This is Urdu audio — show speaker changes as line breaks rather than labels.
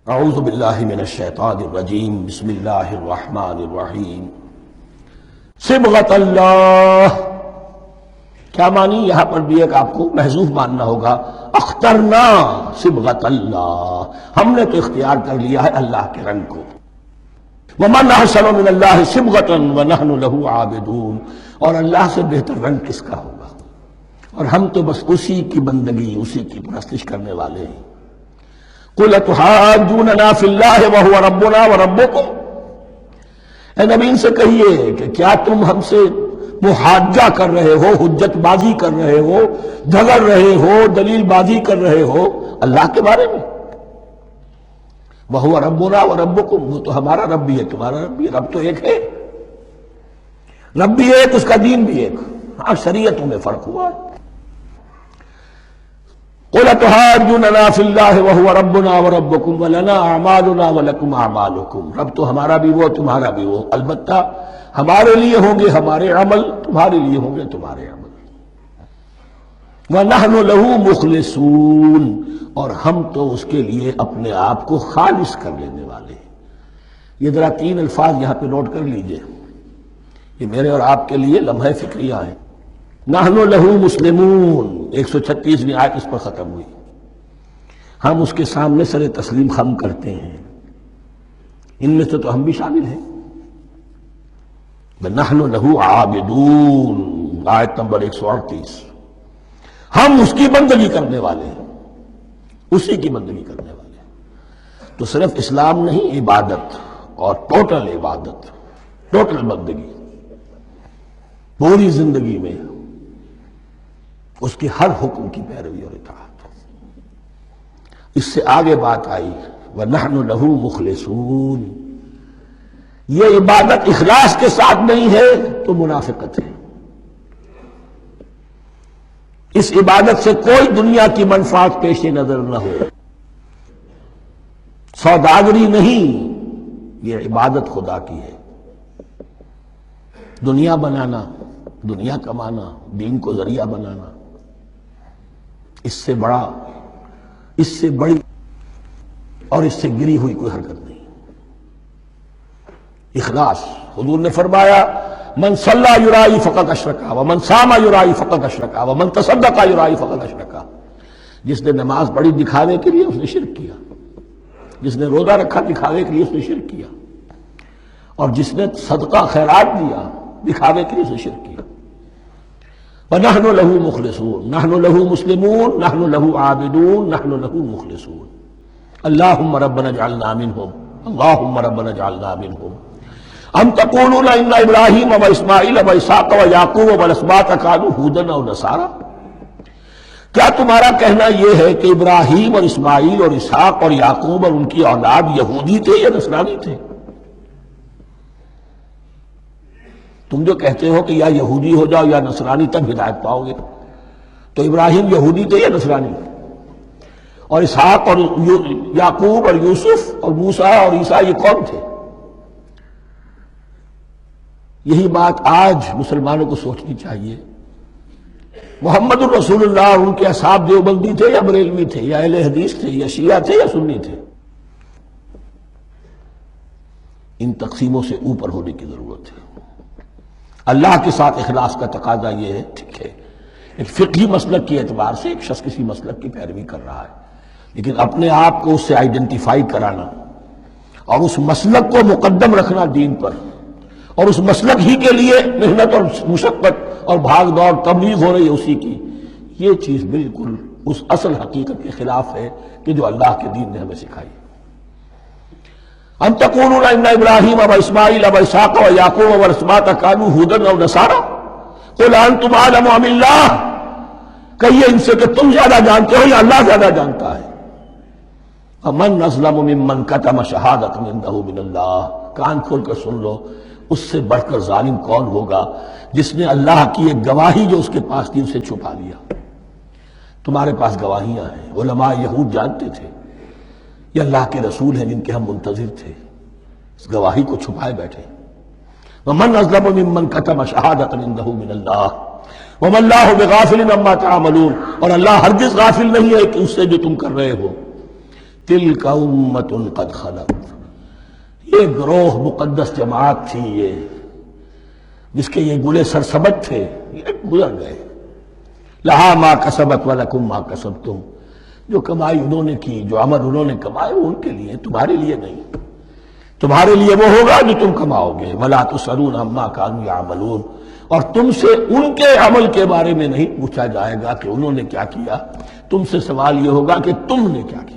اعوذ باللہ من الشیطان الرجیم بسم اللہ الرحمن الرحیم صبغۃ اللہ کیا معنی؟ یہاں پر بھی ایک آپ کو محذوف ماننا ہوگا، اخترنا صبغۃ اللہ، ہم نے تو اختیار کر لیا ہے اللہ کے رنگ کو۔ ومن احسن من اللہ صبغۃ ونحن له عابدون، اور اللہ سے بہتر رنگ کس کا ہوگا، اور ہم تو بس اسی کی بندگی، اسی کی پرستش کرنے والے ہیں۔ قُلْ أَتُحَاجُّونَنَا فِي اللَّهِ وَهُوَ رَبُّنَا وَرَبُّكُمْ، اے نبی ان سے کہیے کہ کیا تم ہم سے محاجہ کر رہے ہو، حجت بازی کر رہے ہو، جھگڑ رہے ہو، دلیل بازی کر رہے ہو اللہ کے بارے میں؟ وَهُوَ رَبُّنَا وَرَبُّكُمْ، وہ تو ہمارا رب بھی ہے تمہارا رب بھی ہے، رب تو ایک ہے، رب بھی ایک، اس کا دین بھی ایک، ہاں شریعتوں میں فرق ہوا ہے۔ قُلْ أَتُحَاجُّونَنَا فِي اللَّهِ وَهُوَ رَبُّنَا وَرَبُّكُمْ وَلَنَا أَعْمَالُنَا وَلَكُمْ أَعْمَالُكُمْ، رب تو ہمارا بھی وہ تمہارا بھی وہ، البتہ ہمارے لیے ہوں گے ہمارے عمل، تمہارے لیے ہوں گے تمہارے عمل۔ وَنَحْنُ لَهُ مُخْلِصُونَ، اور ہم تو اس کے لیے اپنے آپ کو خالص کر لینے والے ہیں۔ یہ ذرا تین الفاظ یہاں پہ نوٹ کر لیجئے، یہ میرے اور آپ کے لیے لمحہ فکریہ ہیں۔ نحن لہو مسلمون، 136ویں آیت اس پر ختم ہوئی، ہم اس کے سامنے سر تسلیم خم کرتے ہیں، ان میں سے تو ہم بھی شامل ہیں۔ نحن لہو عابدون، آیت نمبر 138، ہم اس کی بندگی کرنے والے ہیں، اسی کی بندگی کرنے والے ہیں۔ تو صرف اسلام نہیں، عبادت اور ٹوٹل عبادت، ٹوٹل بندگی، پوری زندگی میں اس کے ہر حکم کی پیروی اور اطاعت۔ اس سے آگے بات آئی وَنَحْنُ لَهُ مُخْلِصُونَ، یہ عبادت اخلاص کے ساتھ نہیں ہے تو منافقت ہے۔ اس عبادت سے کوئی دنیا کی منفعت پیش نظر نہ ہو، سوداگری نہیں، یہ عبادت خدا کی ہے۔ دنیا بنانا، دنیا کمانا، دین کو ذریعہ بنانا، اس سے بڑا، اس سے بڑی اور اس سے گری ہوئی کوئی حرکت نہیں۔ اخلاص، حضور نے فرمایا من صلی یرائی فقد اشرکا ومن صام یرائی فقد اشرکا ومن تصدق یرائی فقد اشرکا، جس نے نماز پڑھی دکھاوے کے لیے اس نے شرک کیا، جس نے روزہ رکھا دکھاوے کے لیے اس نے شرک کیا، اور جس نے صدقہ خیرات دیا دکھاوے کے لیے اس نے شرک کیا۔ وَنَحْنُ لَهُ مُخْلِصُونَ، نَحْنُ لَهُ مُسْلِمُونَ، نَحْنُ لَهُ عَابِدُونَ، نَحْنُ لَهُ مُخْلِصُونَ۔ اللهم ربنا اجعلنا منهم، اللهم ربنا اجعلنا منهم۔ أَمْ تَقُولُونَ إِنَّ إِبْرَاهِيمَ وَإِسْمَاعِيلَ وَإِسْحَاقَ وَيَعْقُوبَ وَالْأَسْبَاطَ كَانُوا هُودًا أَوْ نَصَارَىٰ، کیا تمہارا کہنا یہ ہے کہ ابراہیم اور اسماعیل اور اسحاق اور یعقوب اور ان کی اولاد یہودی تھے یا نصرانی تھے؟ تم جو کہتے ہو کہ یا یہودی ہو جاؤ یا نصرانی تب ہدایت پاؤ گے، تو ابراہیم یہودی تھے یا نصرانی؟ اور اسحاق اور یعقوب اور یوسف اور موسیٰ اور عیسیٰ یہ کون تھے؟ یہی بات آج مسلمانوں کو سوچنی چاہیے۔ محمد الرسول اللہ، ان کے اصحاب دیوبندی تھے یا بریلوی تھے یا اہل حدیث تھے یا شیعہ تھے یا سنی تھے؟ ان تقسیموں سے اوپر ہونے کی ضرورت ہے۔ اللہ کے ساتھ اخلاص کا تقاضا یہ ہے، ٹھیک ہے ایک فقہی مسلک کے اعتبار سے ایک شخص کسی مسلک کی پیروی کر رہا ہے، لیکن اپنے آپ کو اس سے آئیڈینٹیفائی کرانا اور اس مسلک کو مقدم رکھنا دین پر، اور اس مسلک ہی کے لیے محنت اور مشقت اور بھاگ دوڑ تبلیغ ہو رہی ہے اسی کی، یہ چیز بالکل اس اصل حقیقت کے خلاف ہے کہ جو اللہ کے دین نے ہمیں سکھائی۔ أَمْ تَقُولُونَ إِنَّ إِبْرَاهِيمَ وَإِسْمَاعِيلَ وَإِسْحَاقَ وَيَعْقُوبَ وَالْأَسْبَاطَ كَانُوا هُودًا أَوْ نَصَارَىٰ قُلْ أَنْتُمْ أَعْلَمُ أَمِ اللَّهُ، کہیے ان سے کہ تم زیادہ جانتے ہو یا اللہ زیادہ جانتا ہے۔ فَمَنْ أَظْلَمُ مِمَّنْ كَتَمَ شَهَادَةً عِندَهُ مِنَ اللَّهِ، کان کھول کر سن لو، اس سے بڑھ کر ظالم کون ہوگا جس نے اللہ کی ایک گواہی جو اس کے پاس تھی اسے چھپا لیا۔ تمہارے پاس گواہیاں ہیں، علماء یہود جانتے تھے، یہ اللہ کے رسول ہیں جن کے ہم منتظر تھے، اس گواہی کو چھپائے بیٹھے۔ وَمَنْ أَظْلَمُ مِمَّنْ كَتَمَ شَهَادَةً عِندَهُ مِنَ اللَّهِ وَمَا اللَّهُ بِغَافِلٍ عَمَّا تَعْمَلُونَ، اور اللہ ہرگز غافل نہیں ہے کہ اس سے جو تم کر رہے ہو۔ تلک امۃ قد خلت، یہ گروہ مقدس جماعت تھی یہ، جس کے یہ گلے سرسبت تھے، یہ گزر گئے۔ لہا ما کسبت ولکم ما کسبتم، جو کمائی انہوں نے کی، جو عمل انہوں نے کمائے وہ ان کے لیے، تمہارے لیے نہیں۔ تمہارے لیے وہ ہوگا جو تم کماؤ گے۔ ولا تسألون عما كانوا يعملون، اور تم سے ان کے عمل کے بارے میں نہیں پوچھا جائے گا کہ انہوں نے کیا کیا، تم سے سوال یہ ہوگا کہ تم نے کیا کیا۔